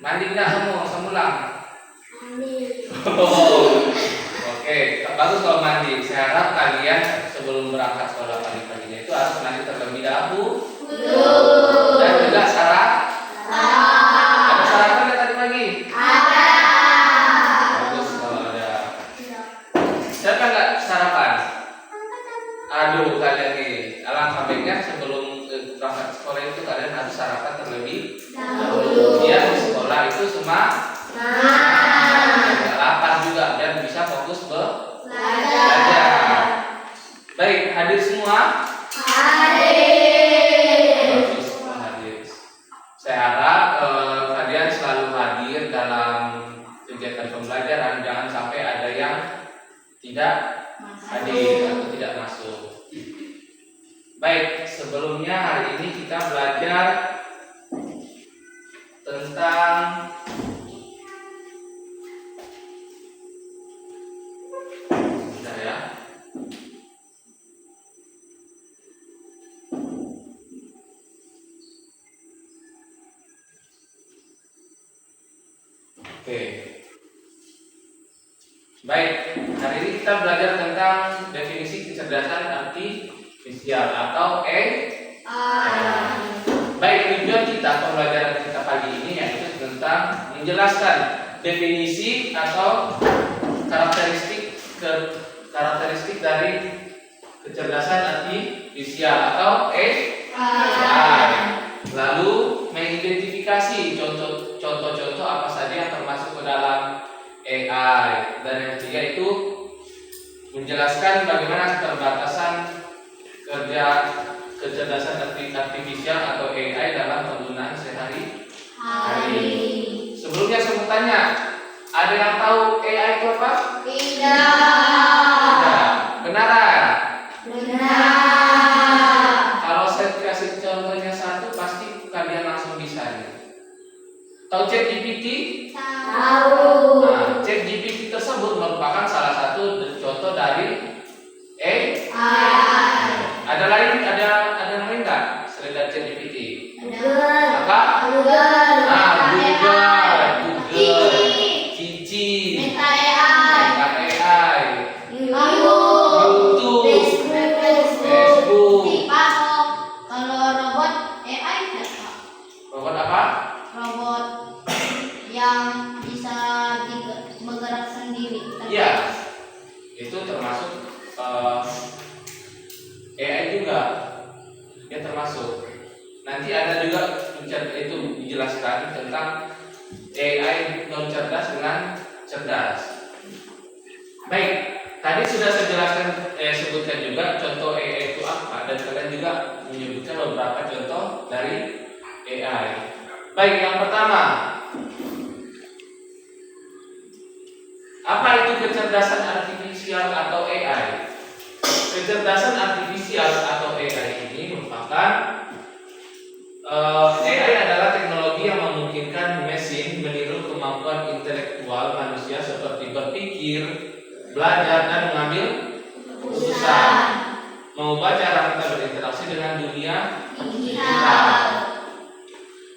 Mandi tidak semula? Mandi. Oh, oke, bagus kalau mandi. Saya harap kalian sebelum berangkat sekolah pagi-paginya itu harus mandi terlebih dahulu. Dan juga ada sarapan nggak tadi pagi? Ada. Bagus kalau ada. Siapa nggak sarapan? Aduh, kalian nih. Alangkah baiknya sebelum berangkat sekolah itu kalian harus sarapan terlebih dahulu. Biar di sekolah itu lapar juga dan bisa fokus belajar. Baik, hadir semua? Hadir. Bagus, hadir. Saya harap kalian selalu hadir dalam kegiatan pembelajaran. Jangan sampai ada yang tidak hadir atau tidak masuk. Baik, sebelumnya hari ini kita belajar tentang Baik, hari ini kita belajar tentang definisi kecerdasan artifisial atau AI. Baik, tujuan kita pembelajaran kita pagi ini yaitu tentang menjelaskan definisi atau karakteristik dari kecerdasan artifisial atau AI. Lalu mengidentifikasi contoh-contoh apa saja yang termasuk ke dalam AI, dan yang ketiga itu menjelaskan bagaimana keterbatasan kerja kecerdasan artifisial atau AI dalam penggunaan sehari-hari. Sebelumnya saya mau tanya, ada yang tahu AI itu apa? Tidak. Benar? Kalau saya kasih contohnya satu, pasti kalian langsung bisa. Tahu ChatGPT? Tahu. Nah, ChatGPT tersebut merupakan salah satu contoh dari AI. Ada lain enggak selain dari ChatGPT? Ada. Apa? Google, Cici, Meta AI, YouTube, Facebook. Kalau robot AI apa? Robot apa? Robot yang bisa bergerak sendiri. Iya, itu termasuk AI juga. Ya termasuk. Nanti ada juga itu dijelaskan tentang AI non cerdas dengan cerdas. Baik, tadi sudah saya jelaskan, sebutkan juga contoh AI itu apa, dan kalian juga menyebutkan beberapa contoh dari AI. Baik, yang pertama, apa itu kecerdasan artifisial atau AI? Kecerdasan artifisial atau AI ini merupakan AI adalah teknologi yang memungkinkan mesin meniru kemampuan intelektual manusia seperti berpikir, belajar, dan mengambil keputusan, mengubah cara kita berinteraksi dengan dunia digital.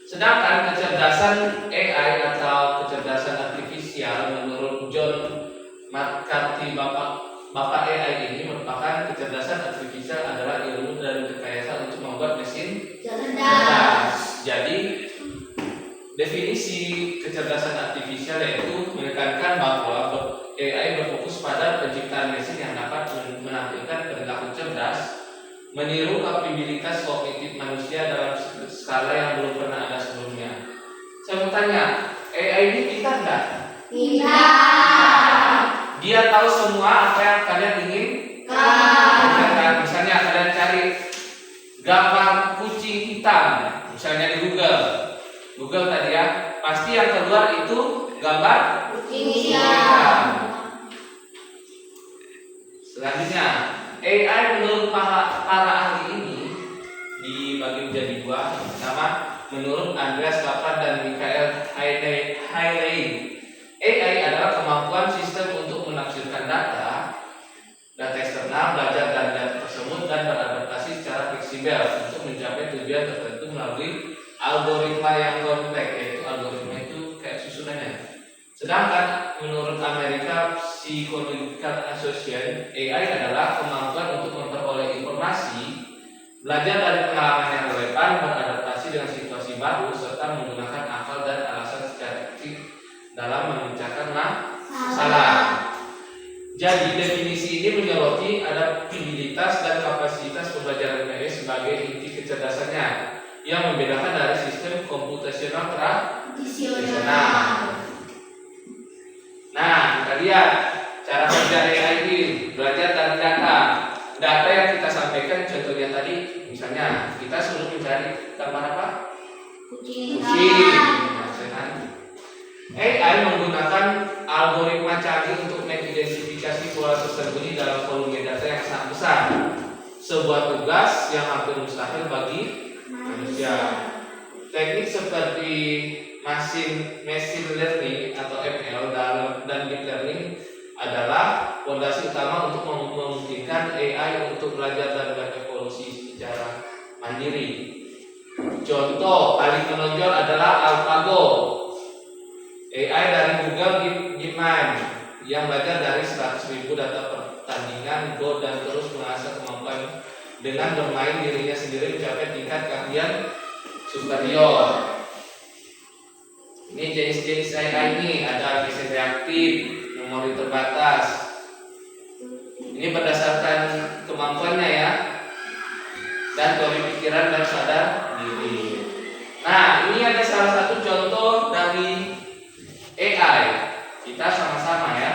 Sedangkan kecerdasan AI atau kecerdasan artifisial menurut John McCarthy, Bapak AI ini merupakan kecerdasan artifisial adalah ilmu dan rekayasa untuk membuat mesin cerdas. Jadi definisi kecerdasan artifisial yaitu menekankan bahwa AI berfokus pada penciptaan mesin yang dapat menampilkan perilaku cerdas, meniru kapabilitas kognitif manusia dalam skala yang belum pernah ada sebelumnya. Saya mau tanya, AI ini pintar nggak? Tidak. Dia tahu semua apa yang kalian ingin. Misalnya kalian cari gambar kucing hitam, misalnya di Google tadi ya, pasti yang keluar itu gambar Kucing hitam. Selanjutnya, AI menurut para ahli ini dibagi menjadi dua. Pertama, menurut Andreas Kaplan dan Michael Hailey, AI adalah kemampuan sistem untuk menafsirkan data eksternal, belajar dari data tersebut dan beradaptasi secara fleksibel untuk mencapai tujuan tertentu melalui algoritma yang kompleks, yaitu algoritma itu kayak susunannya. Sedangkan menurut American Psychological Association, AI adalah kemampuan untuk memperoleh informasi, belajar dari pengalaman yang relevan, beradaptasi dengan situasi baru, serta menggunakan akal dan alasan secara kritis dalam memecahkan masalah. Jadi definisi ini menyoroti adaptabilitas dan kapasitas pembelajaran AI sebagai inti kecerdasannya yang membedakan dari sistem komputasional tradisional. Nah, kita lihat cara kerja AI ini, belajar dari data yang kita sampaikan. Contohnya tadi, misalnya kita suruh mencari gambar apa? Kucing. AI menggunakan algoritma canggih untuk mengidentifikasi pola tersembunyi dalam volume data yang sangat besar. Sebuah tugas yang hampir mustahil bagi manusia. Teknik seperti machine learning atau ML dan deep learning adalah fondasi utama untuk memungkinkan AI untuk belajar dan berevolusi secara mandiri. Contoh paling menonjol adalah AlphaGo, AI dari Google DeepMind yang belajar dari 100.000 data pertandingan Go dan terus mengasah kemampuan dengan bermain dirinya sendiri mencapai tingkat keahlian superior. Ini jenis-jenis AI ini ada mesin reaktif, memori terbatas. Ini berdasarkan kemampuannya ya, dan teori pikiran dan sadar diri. Nah, ini ada salah satu contoh dari AI. Kita sama-sama ya.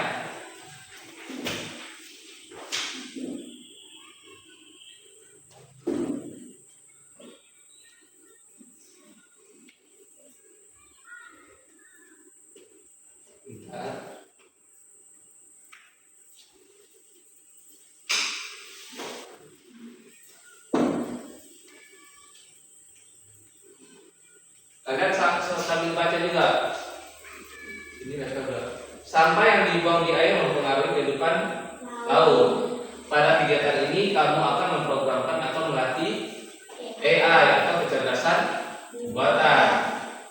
Kalian sambil baca juga. Ini sampah yang dibuang di air mempengaruhi kehidupan laut. Pada kegiatan ini kamu akan memprogramkan atau melatih AI atau kecerdasan buatan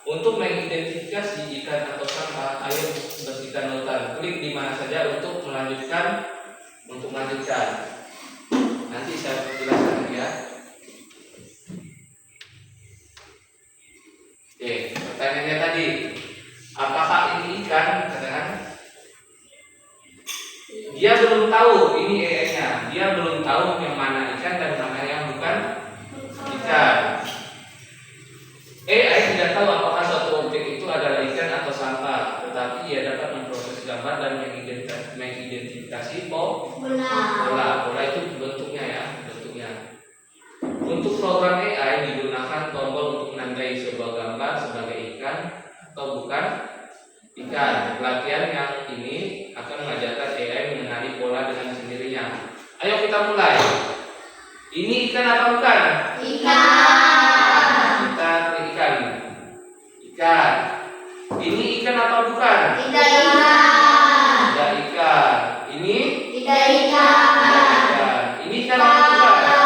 untuk mengidentifikasi ikan atau sampah. Ayo bersihkan lautan. Klik di mana saja untuk melanjutkan. Nanti saya jelaskan ya. Oke, pertanyaannya tadi, apakah ini ikan? Katakan, dia belum tahu ini AI-nya. Dia belum tahu yang mana ikan dan mana yang bukan ikan. AI tidak tahu apakah suatu objek itu adalah ikan atau sampah, tetapi ia dapat memproses gambar dan mengidentifikasi pola. Pola itu bentuknya ya, bentuknya. Untuk program AI digunakan tombol untuk menandai sebuah gambar sebagai ikan atau bukan ikan. Pelatihan yang ini akan mengajarkan AI mengenali pola dengan sendirinya. Ayo kita mulai. Ini ikan apa bukan? Ikan. Kita pilih ikan. Ikan. Ini ikan apa bukan? Tidak ikan. Tidak ikan. Ini? Tidak ikan. Tidak ikan. Ini ikan apa bukan?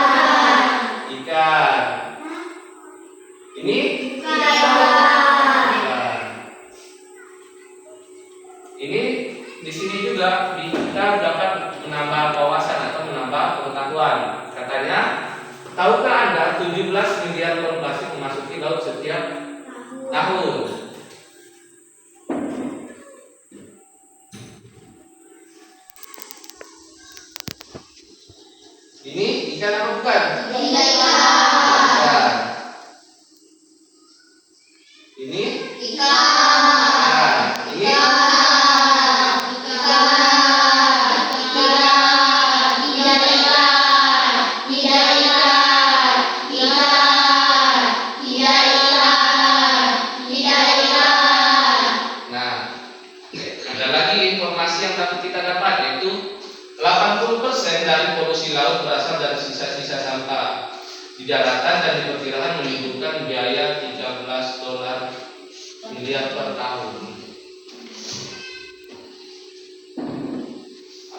Ikan. Ini? Tidak ikan. Ikan. Ini di sini juga kita dapat menambah wawasan atau menambah pengetahuan. Katanya, tahukah Anda 17 miliar ton plastik memasuki laut setiap tahun? Ini ikan apa bukan? Ikan. Ikan. Ini? Ikan. Nah, ini? Nah, ada lagi informasi yang dapat kita dapat, yaitu 80% dari polusi laut berasal dari sisa-sisa sampah di daratan dan diperkirakan menimbulkan biaya $13 miliar per tahun.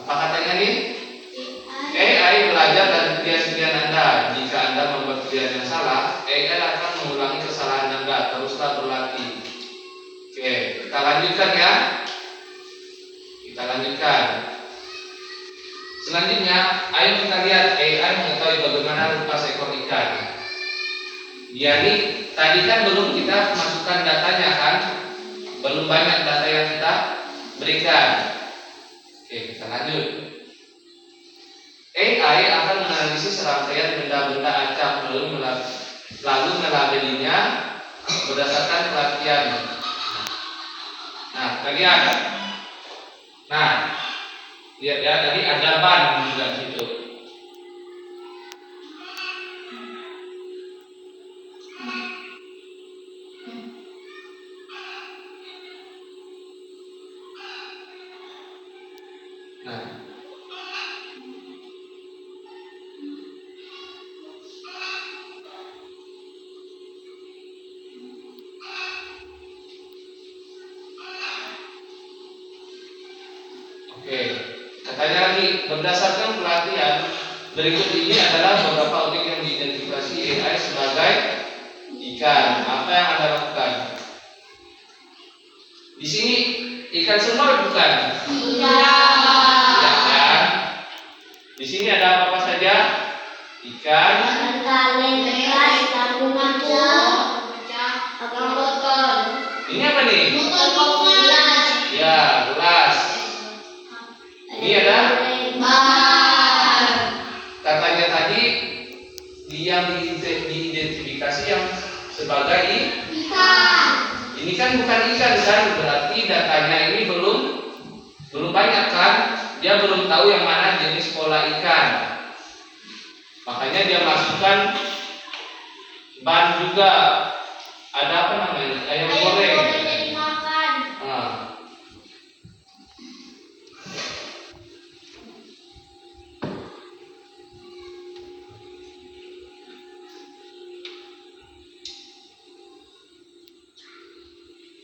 Apa katanya nih? AI belajar dari pilihan-pilihan Anda. Jika Anda membuat pilihan yang salah, AI akan mengulangi kesalahan Anda. Teruslah berlatih. Oke, kita lanjutkan ya. Kita lanjutkan. Selanjutnya, ayo kita lihat AI mengetahui bagaimana rupa seekor ikan. Dia nih, tadi kan belum kita masukkan datanya kan, belum banyak data yang kita berikan. Oke, kita lanjut. AI akan menganalisis serangkaian benda-benda acak lalu melabelinya berdasarkan pelatihan. Nah, kalian. Nah, lihat ya, tadi ada ban juga di situ. Nah, oke, katanya lagi berdasarkan pelatihan berikut ini adalah beberapa objek yang diidentifikasi AI sebagai ikan. Apa yang Anda lakukan? Di sini ikan semua bukan? Tidak kan? Di sini ada apa saja? Ikan. Ini apa nih? Ya, gelas. Ini ada. Katanya tadi yang diidentifikasi yang sebagai ini kan bukan ikan kan, berarti datanya ini belum banyak kan, dia belum tahu yang mana jenis pola ikan, makanya dia masukkan ban juga. Ada apa namanya, ayam goreng. Nah,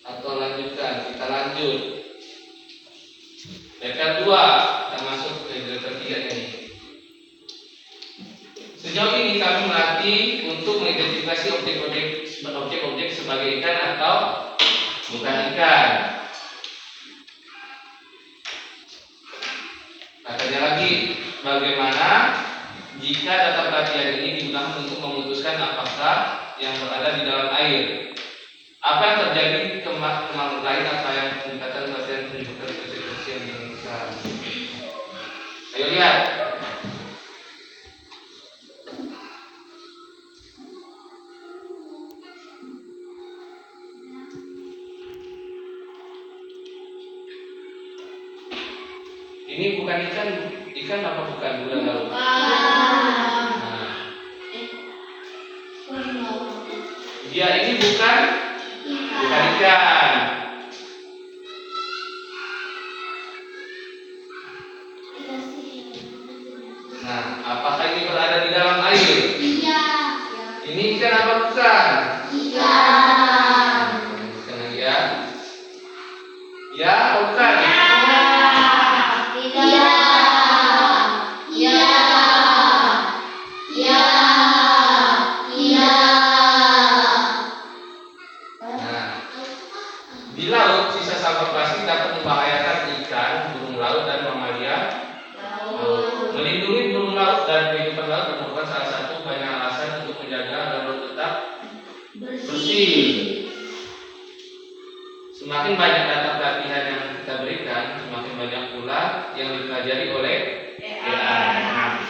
atau lanjutkan, kita lanjut. Level 2, kita masuk ke level 3 ini. Sejauh ini kami melatih untuk mengidentifikasi objek-objek sebagai ikan atau bukan ikan. Katanya lagi, bagaimana jika data pelatihan ini digunakan untuk memutuskan apakah yang berada di dalam air? Apa yang terjadi ke makhluk lain? Apa yang peningkatan pelatihan menyebabkan konsekuensi yang diinginkan? Ayo lihat. Ini bukan ikan apa bukan gula laut? Nah, dia ini bukan ikan. Nah, apakah ini berada di dalam air? Ini ikan apa bukan? Bukan lagi ya? Ya, bukan. Di laut, sisa sampah plastik dapat membahayakan ikan, burung laut, dan mamalia laut. Melindungi burung laut dan kehidupan laut merupakan salah satu banyak alasan untuk menjaga agar laut tetap bersih. Semakin banyak data pelatihan yang kita berikan, semakin banyak pula yang dipelajari oleh AI. Nah,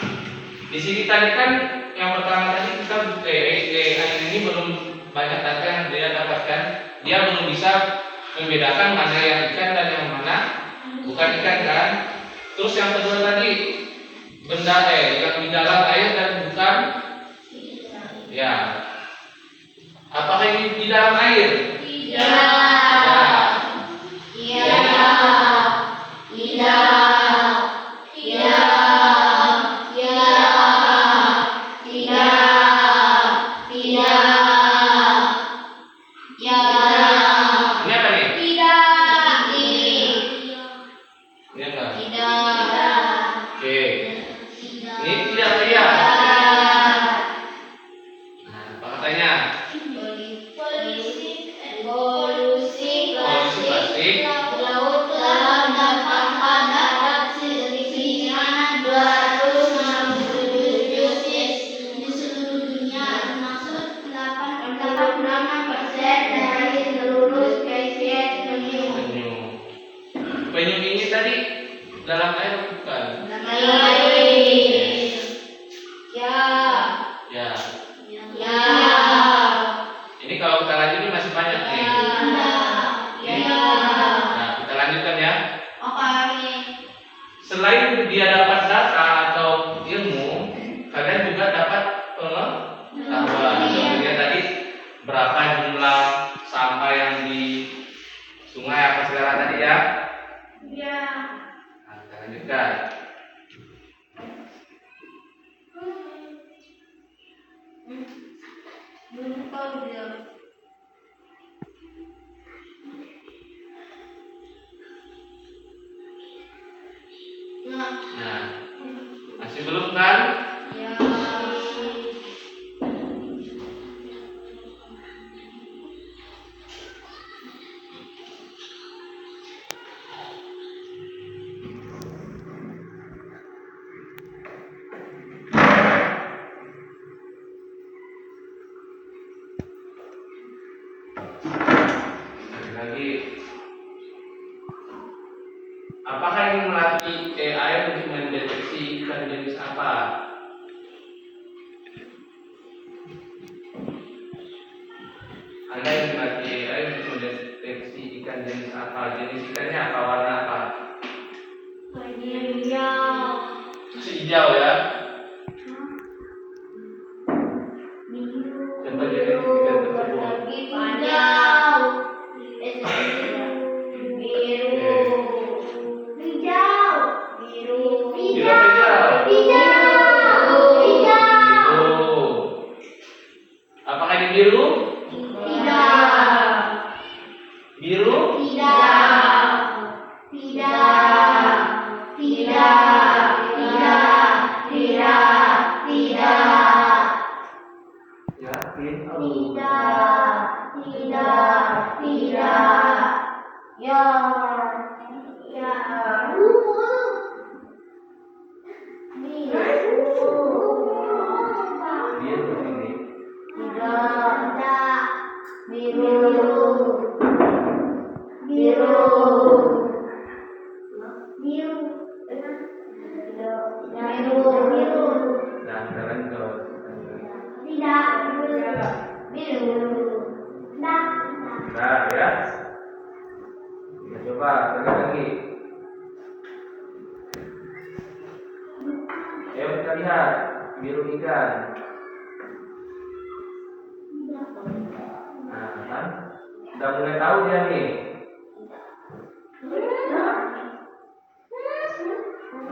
Di sini tadi kan yang pertama tadi kita AI ini belum banyak data yang dia dapatkan, dia belum bisa membedakan mana yang ikan dan yang mana bukan ikan kan. Terus yang kedua tadi benda yang di dalam air dan bukan, ya. Apakah ini di dalam air? Ini apa nih? Ini apa? Oke. Ini tidak apa ya? Nah, apa katanya? Polusi plastik. Laut telah mendapat dapat sedikitnya 267 di seluruh dunia, termasuk 86% dari seluruh spesies penyu. Penyu ini tadi dalam air bukan? Ya. Ini kalau kita lanjutin masih banyak nih. Nah, kita lanjutkan ya. Selain dia dapat data atau ilmu, kalian juga dapat pengetahuan. Contohnya tadi berapa jumlah sampah yang di sungai apa segala tadi ya. Nah, kita lanjutkan. Nah, masih belum kan? Lagi. Apakah ini melatih AI untuk mendeteksi ikan jenis apa? Anda yang melatih AI untuk mendeteksi ikan jenis apa? Jenis ikannya apa? Warna apa? Hijau ya. Coba jenis ikan tersebut. Apakah ini biru? Biru? Yakin? Biru ini. Nah, sekarang kalau nah ya. Kita coba lagi. Ayo kita lihat biru ikan. Nah, kan? Udah mulai tahu dia nih.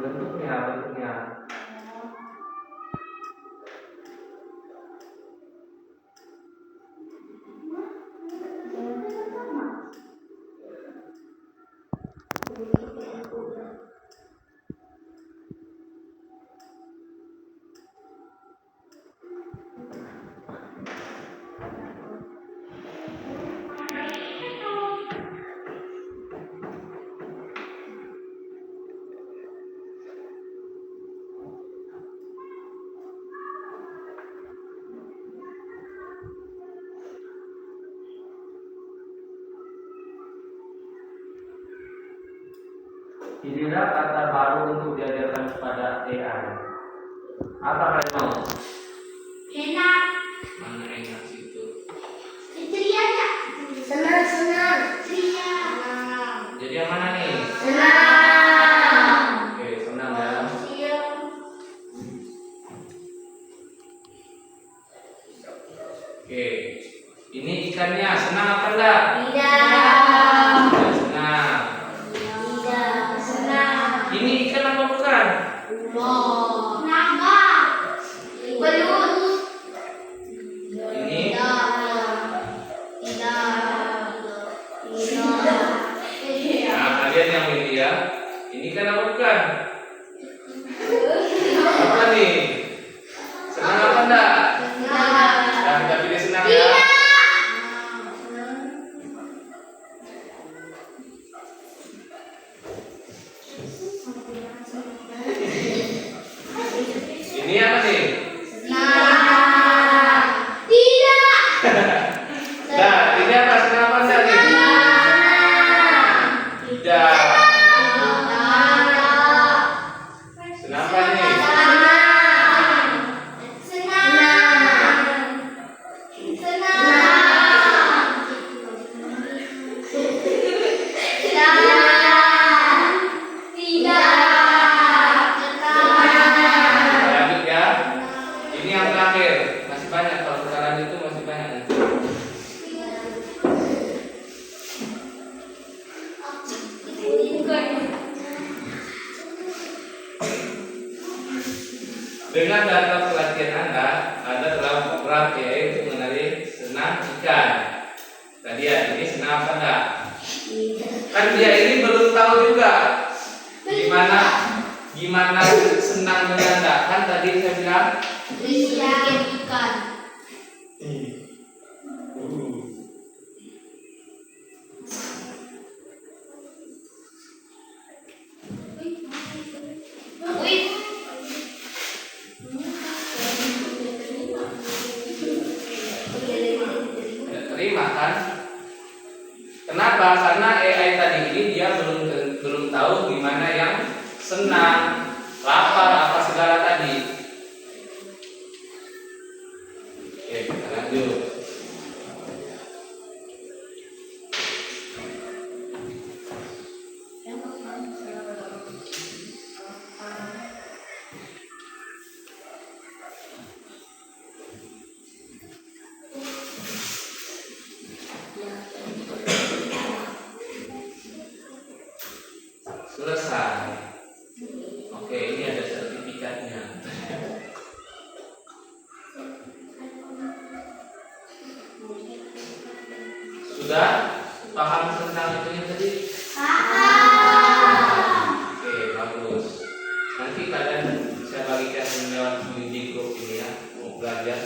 Bentuknya. Inilah kata baru untuk diajarkan kepada AI. Apa kalian mau? Enak. Mana enak situ? Ceria tak? Senang, senang. Ceria. Jadi yang mana nih? Senang. Oke, senang ya. Oke, ini ikannya senang apa enggak? Tidak. Senang. Tidak. Senang. Ini ikan apa bukan? Naga. Belut. Ini nah, kalian yang milih ya. Ini kan apa bukan? Apa nih? Senang apa enggak? Nah, kita pilih senang ya. Ini apa nih? Nah, ini apa? Senang apa enggak nih? Tidak. Senang apa nih? Lanjut ya. Ini yang terakhir. Masih banyak kalau sekarang itu masih banyak nanti. Dengan data pelatihan Anda, Anda telah program AI untuk mengenali senang ikan. Tadi ya, ini senang apa enggak? Kan dia ini belum tahu juga gimana senang dengan enggak. Kan tadi saya bilang tidak terima kan? Kenapa? Karena AI tadi ini dia belum tahu gimana yang senang, lapar, apa segala tadi. Oke, kita lanjut. Selesai. Oke, ini ada sertifikatnya. Sudah paham tentang itunya tadi? Oke, bagus. Nanti kalian saya bagikan lewat di grup ini ya, mau belajar.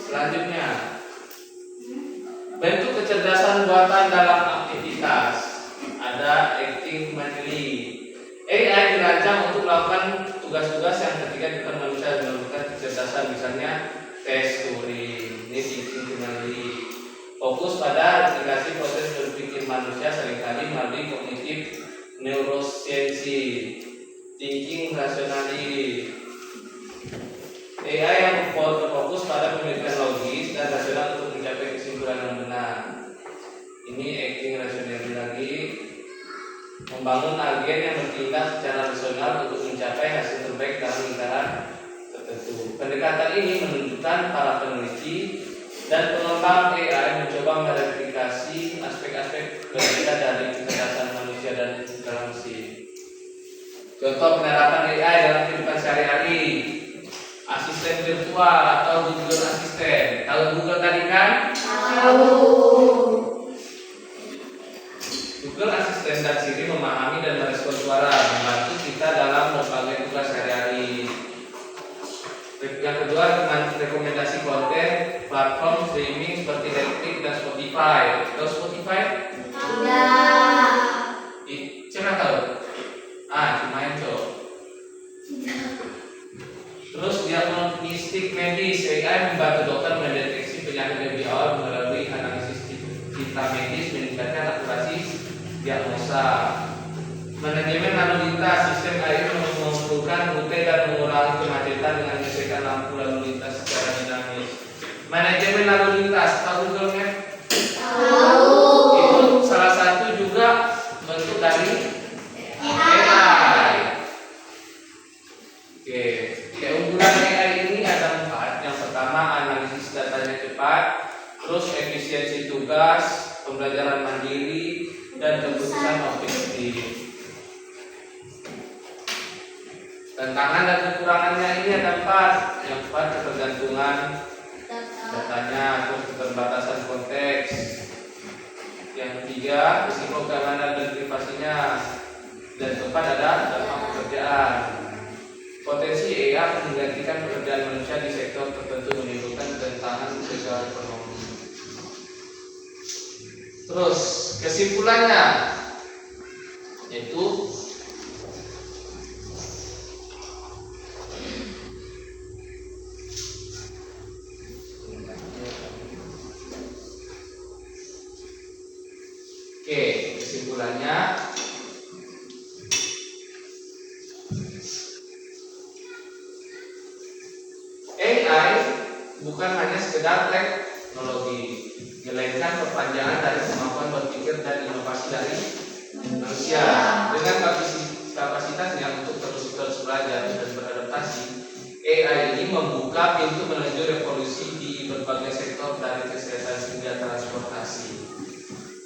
Selanjutnya, bentuk kecerdasan buatan dalam aktivitas. Ada acting manually. AI dirancang untuk melakukan tugas-tugas yang ketika bukan manusia melakukan kecerdasan, misalnya tes Turing, ini thinking manually. Fokus pada aplikasi proses berpikir manusia seringkali melalui kognitif neuroscience, thinking rationally. AI yang berfokus pada pemikiran logis dan rasional untuk mencapai kesimpulan yang benar. Ini acting rationally lagi. Membangun agen yang bertindak secara rasional untuk mencapai hasil terbaik dalam lingkaran tertentu. Pendekatan ini menunjukkan para peneliti dan pengembang AI mencoba mereplikasi aspek-aspek berbeda dari kecerdasan manusia dan dalam mesin. Contoh penerapan AI dalam kehidupan sehari-hari. Asisten virtual atau Google Assistant. Tahu Google tadi kan? Google Assistant dan Siri memahami dan merespon suara, membantu kita dalam berbagai tugas sehari-hari. Yang kedua, rekomendasi konten platform streaming seperti Netflix dan Spotify. Tahu Spotify? Siapa tahu? Cuma itu. Terus diagnostik medis, AI membantu dokter mendeteksi penyakit lebih awal melalui analisis citra medis, meningkatkan akurasi diagnosa. Manajemen lalu lintas, sistem AI memerlukan rute dan mengurangi keunggulan AI ini ada 4. Yang pertama, analisis datanya cepat, terus efisiensi tugas, pembelajaran mandiri, dan keputusan objektif. Tantangan dan kekurangannya ini ada 4. Yang 4, ketergantungan datanya, terus keterbatasan konteks. Yang 3, risiko keamanan dan privasinya. Dan keempat, ada dampak pekerjaan. Potensi AI menggantikan pekerjaan manusia di sektor tertentu, menimbulkan tantangan sosial ekonomi. Terus kesimpulannya yaitu kesimpulannya AI bukan hanya sekedar teknologi, melainkan perpanjangan dari kemampuan berpikir dan inovasi dari manusia. Dengan kapasitasnya untuk terus belajar dan beradaptasi, AI ini membuka pintu menuju revolusi di berbagai sektor dari kesehatan hingga transportasi.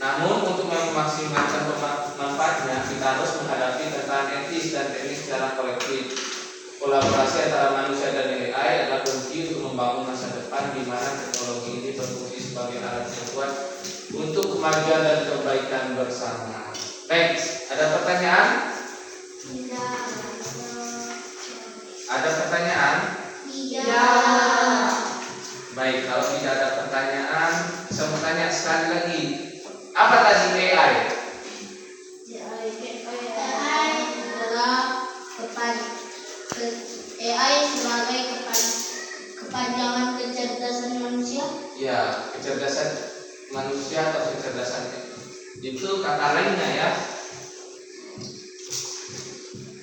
Namun untuk memaksimalkan manfaatnya, kita harus menghadapi tantangan etis dan teknis secara kolektif. Kolaborasi antara manusia dan AI adalah kunci untuk membangun masa depan di mana teknologi ini berfungsi sebagai alat yang kuat untuk kemajuan dan kebaikan bersama. Baik, ada pertanyaan? Tidak. Ada pertanyaan? Tidak. Baik, kalau tidak ada pertanyaan, saya mau tanya sekali lagi. Apa tadi AI? AI sebagai kepanjangan kecerdasan manusia. Ya, kecerdasan manusia atau kecerdasan itu kata lainnya ya.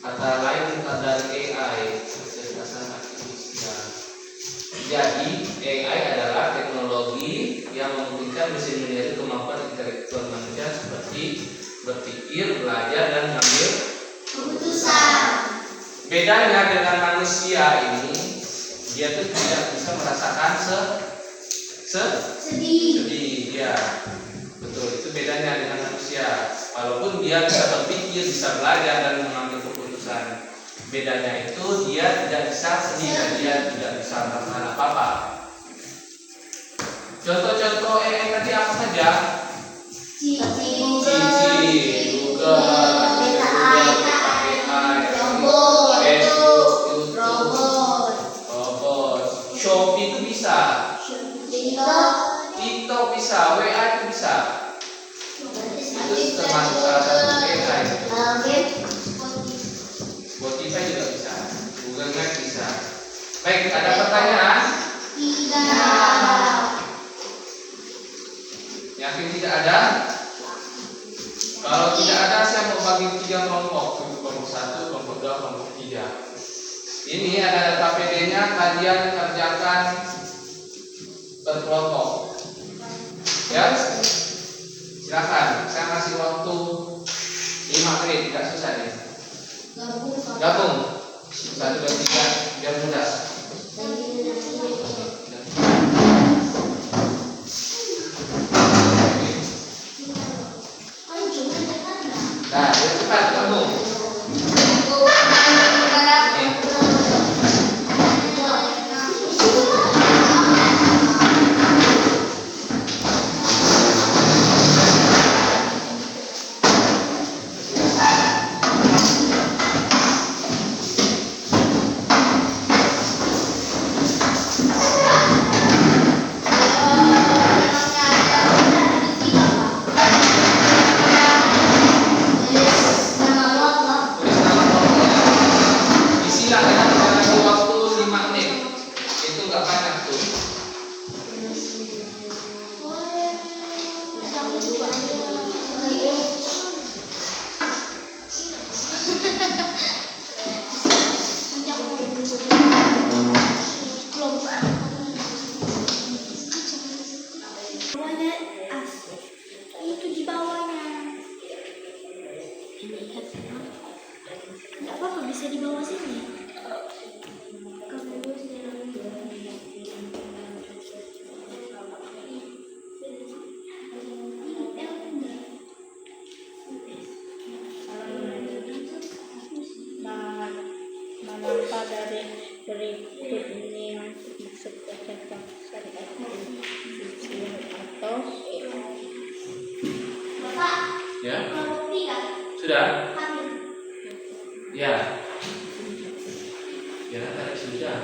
Kata lain dari AI, kecerdasan artifisial. Jadi AI adalah teknologi yang memungkinkan mesin meniru kemampuan intelektual manusia seperti berpikir, belajar, dan mengambil Keputusan. Bedanya dengan manusia ini, dia tuh tidak bisa merasakan sedih. Ya, betul. Itu bedanya dengan manusia. Walaupun dia bisa berpikir, bisa belajar dan mengambil keputusan, bedanya itu dia tidak bisa sedih dan dia tidak bisa merasakan apa-apa. Contoh-contoh AI tadi apa saja? Google, Facebook, Robot. Shopee itu bisa, TikTok bisa, WA itu bisa. Itu termasuk salah satu AI. Spotify juga bisa, Google Maps bisa. Baik, ada pertanyaan? Tidak. Yakin tidak ada? Kalau tidak ada, saya mau bagi 3 kelompok, kelompok 1, kelompok 2, kelompok 3. Ini ada data PD-nya, kalian kerjakan berkelompok. Ya, silakan. Saya kasih waktu 5 menit, tidak susah nih. Gabung 1, 2, 3, biar mudah. Nah, biar cepat gabung. berikut ini yang masuk ke contoh syariat atau Bapak, Ya, kalau bukti kan? sudah. Hamil. Ya. Ya, tadi sudah.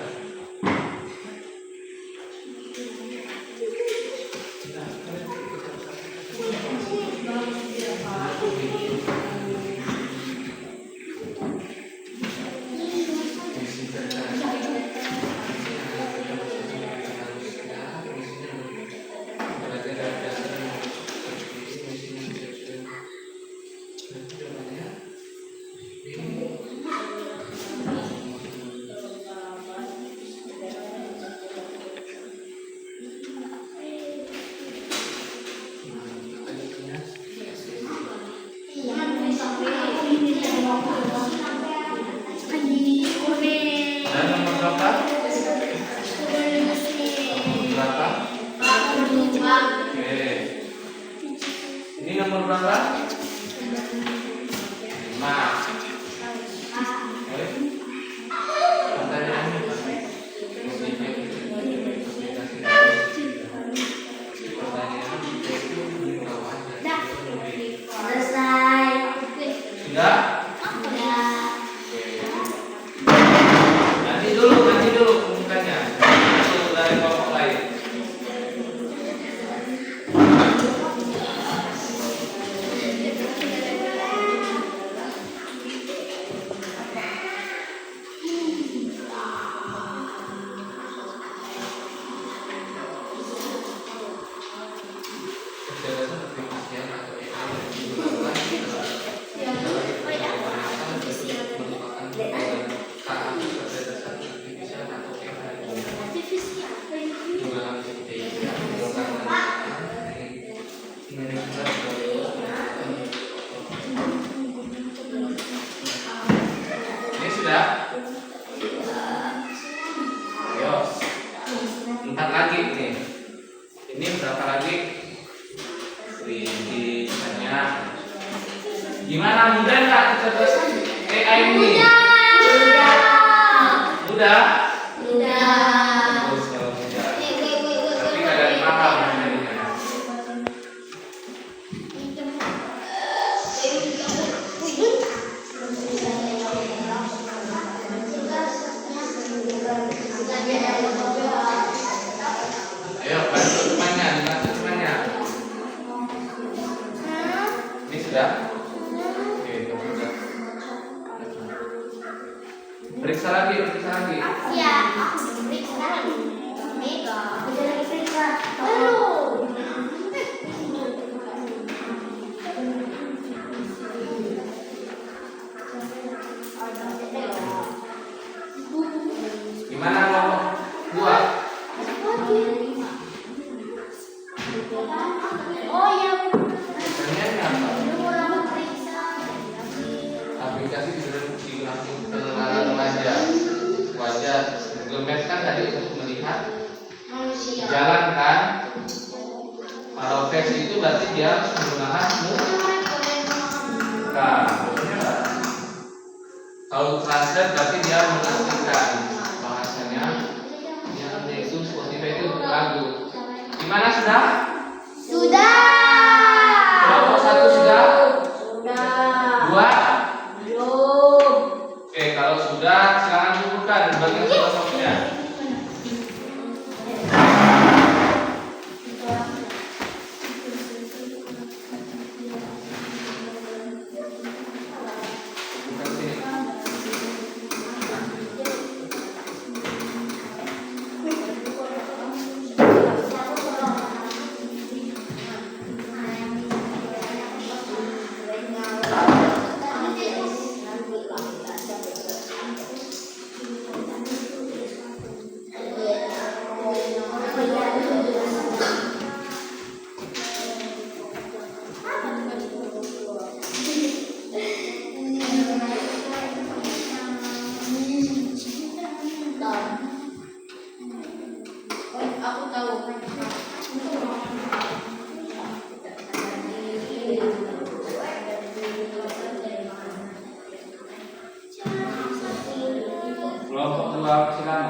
Dan nomor berapa? Berapa? Oke. Ini nomor berapa? 5. Oke. Pertanyaannya apa? Selesai. Sudah? Nanti dulu pembukaannya. Dulu dari kelompok lain. Kecerdasan artifisial atau AI yang digunakan merupakan kecerdasan artifisial atau AI dalam ini sudah. Ayo, 4 lagi nih. Ini berapa lagi? Ini banyak. Gimana, mudah nggak kecerdasan AI ini? Mudah. Bagus kalau mudah. Tapi kadang mahal jadinya. Ayo bantu temannya, dibantu temannya. Ini sudah. Oke, sudah. Periksa lagi. Ya, aku periksa. Mega. Udah periksa. Belum. Gimana nomor 2? Oh iya. Pertanyaannya apa? Belum lama periksa. Aplikasi digunakan pengenalan wajah. Google Maps kan tadi untuk melihat Manusia. jalan kan. Kalau face itu berarti dia harus menggunakan muka. Kalau translate berarti dia mengartikan bahasanya yang itu Spotify itu lagu. Gimana sudah? Sudah. Kelompok 1 sudah? Sudah. 2? Belum. Oke, kalau sudah silakan bukukan bagian filosofnya. Bukan sini. Kelompok 2 silakan.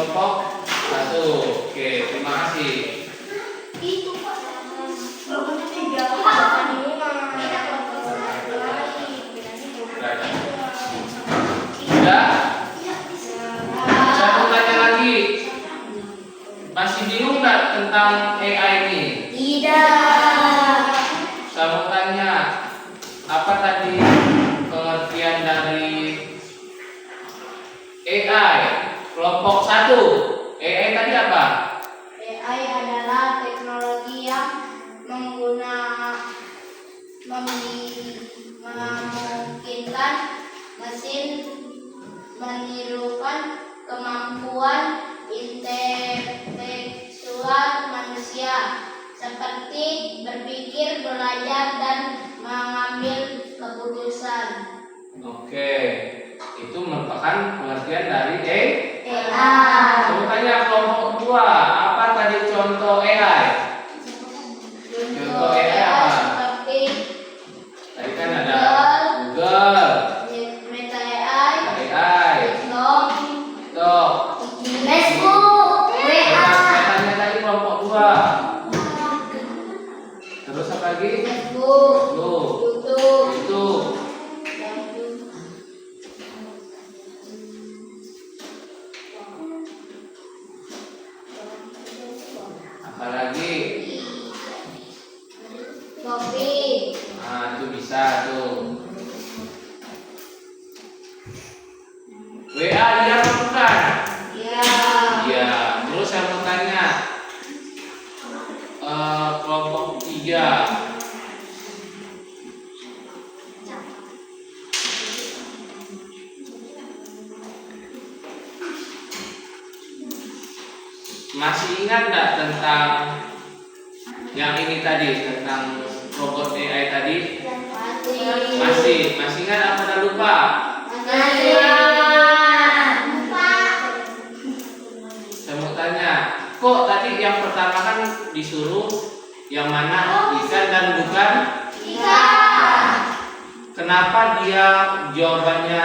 kelompok 1. Oke, terima kasih. Itu Pak. Kelompok 3. Sudah? Saya mau tanya lagi. Masih bingung nggak tentang AI ini? Tidak. Saya mau tanya, apa tadi pengertian dari AI? Kelompok 1. AI tadi apa? AI adalah teknologi yang memungkinkan mesin menirukan kemampuan intelektual manusia seperti berpikir, belajar, dan mengambil keputusan. Oke, itu merupakan pengertian dari AI. Saya tanya kelompok 2, apa tadi contoh AI? Contoh AI apa? Seperti Tadi kan ada Google, Meta AI, AI, TikTok. Facebook, Saya tanya tadi kelompok 2. Terus apa lagi? Facebook, YouTube. Itu. Apalagi? Shopee. Nah, itu bisa tuh. WA iya apa bukan? Ya. Iya. Terus saya mau tanya, kelompok 3. Masih ingat nggak tentang yang ini tadi, tentang robot AI tadi? Masih ingat apa udah lupa? Saya mau tanya, kok tadi yang pertama kan disuruh yang mana ikan dan bukan? Kenapa dia jawabannya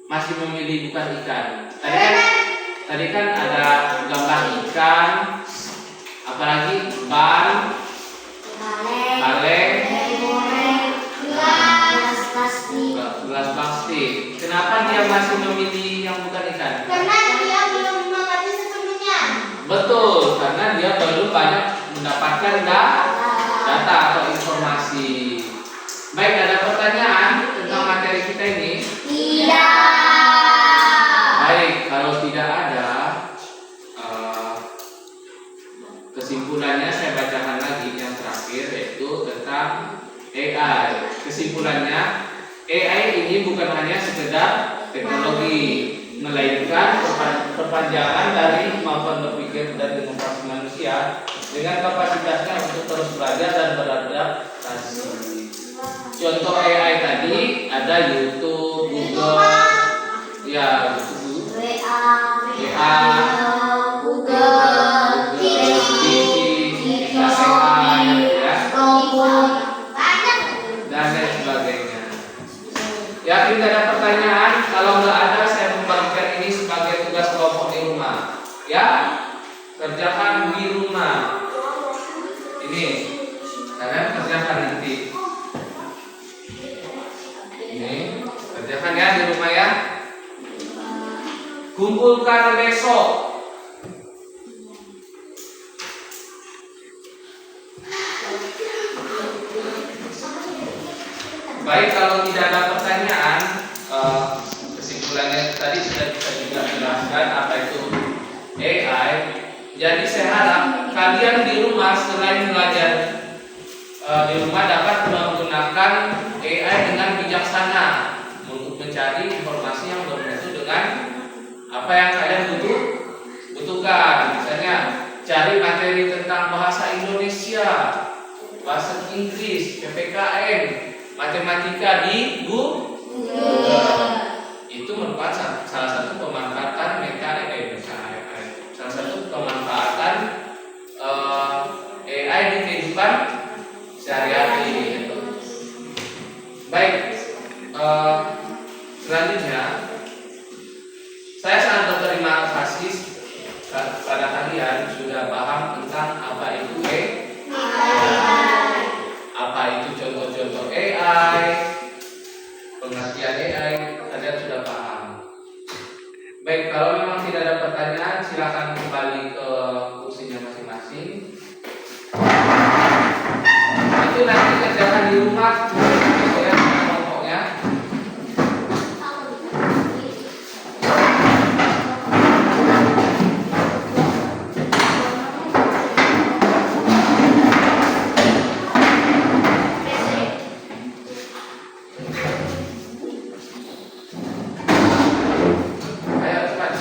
masih memilih bukan ikan? Tadi kan ada gambar ikan, apalagi ban, kaleng, gelas plastik. Kenapa dia masih memilih yang bukan ikan? Karena dia belum mengerti sepenuhnya. Betul, karena dia belum banyak mendapatkan data atau informasi. Baik, ada pertanyaan tentang materi kita ini? Tidak. Baik, kalau tidak ada, kesimpulannya saya bacakan lagi yang terakhir, yaitu tentang AI. Kesimpulannya, AI ini bukan hanya sekedar teknologi, melainkan perpanjangan dari kemampuan berpikir dan inovasi manusia dengan kapasitasnya untuk terus belajar dan beradaptasi. Contoh AI tadi ada YouTube, Google, ya YouTube, WA, Google, dan lain sebagainya. Ya, tidak ada pertanyaan. Kalau nggak ada, saya membagikan ini sebagai tugas kelompok di rumah. Ya, kerjakan di rumah. Ini kalian kerjakan nanti. Ini kerjakan ya di rumah ya. Kumpulkan besok. Baik, kalau tidak ada pertanyaan, kesimpulannya tadi sudah bisa juga jelaskan apa itu AI. Jadi saya harap kalian di rumah selain belajar di rumah dapat menggunakan AI dengan bijaksana untuk mencari informasi yang bermutu dengan apa yang kalian butuhkan. Misalnya cari materi tentang bahasa Indonesia, bahasa Inggris, PPKN, matematika di Google. Itu merupakan salah satu pemanfaatan salah satu pemanfaatan AI di kehidupan sehari-hari. Baik, selanjutnya saya sangat berterima pasti pada kalian sudah paham tentang apa itu apa itu contoh-contoh AI, pengertian AI, kalian sudah paham. Baik, kalau memang tidak ada pertanyaan, silakan kembali ke kursinya masing-masing. Itu nanti kerjakan di rumah, ya, kelompoknya. Ayo cepat.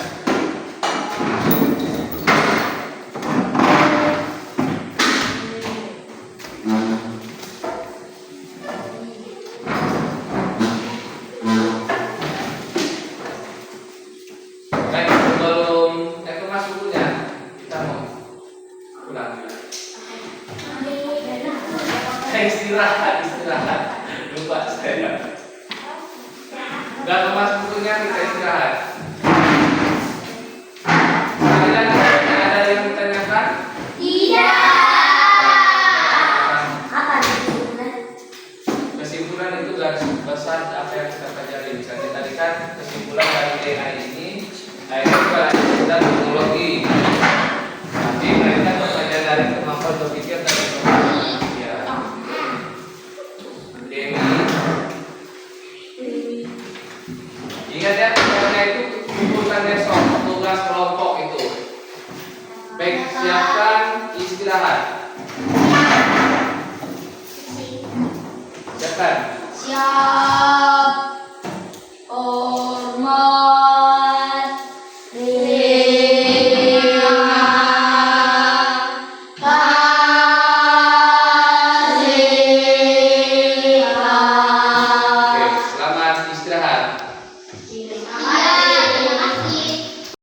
Baik, sebelum itu masuk bukunya, kita mau pulang. Istirahat. Lupa saya. Udah kemas bukunya, kita istirahat. Kalian ada yang ditanyakan? Kesimpulan itu garis besar apa yang kita pelajari. Misalnya tadi kan kesimpulan dari AI ini bukan hanya teknologi, tapi mereka bekerja dari kemampuan berpikir dan inovasi manusia. Ingat ya, karena itu kumpulkan besok tugas kelompok itu. Baik, siapkan istirahat. Siapkan. Siap.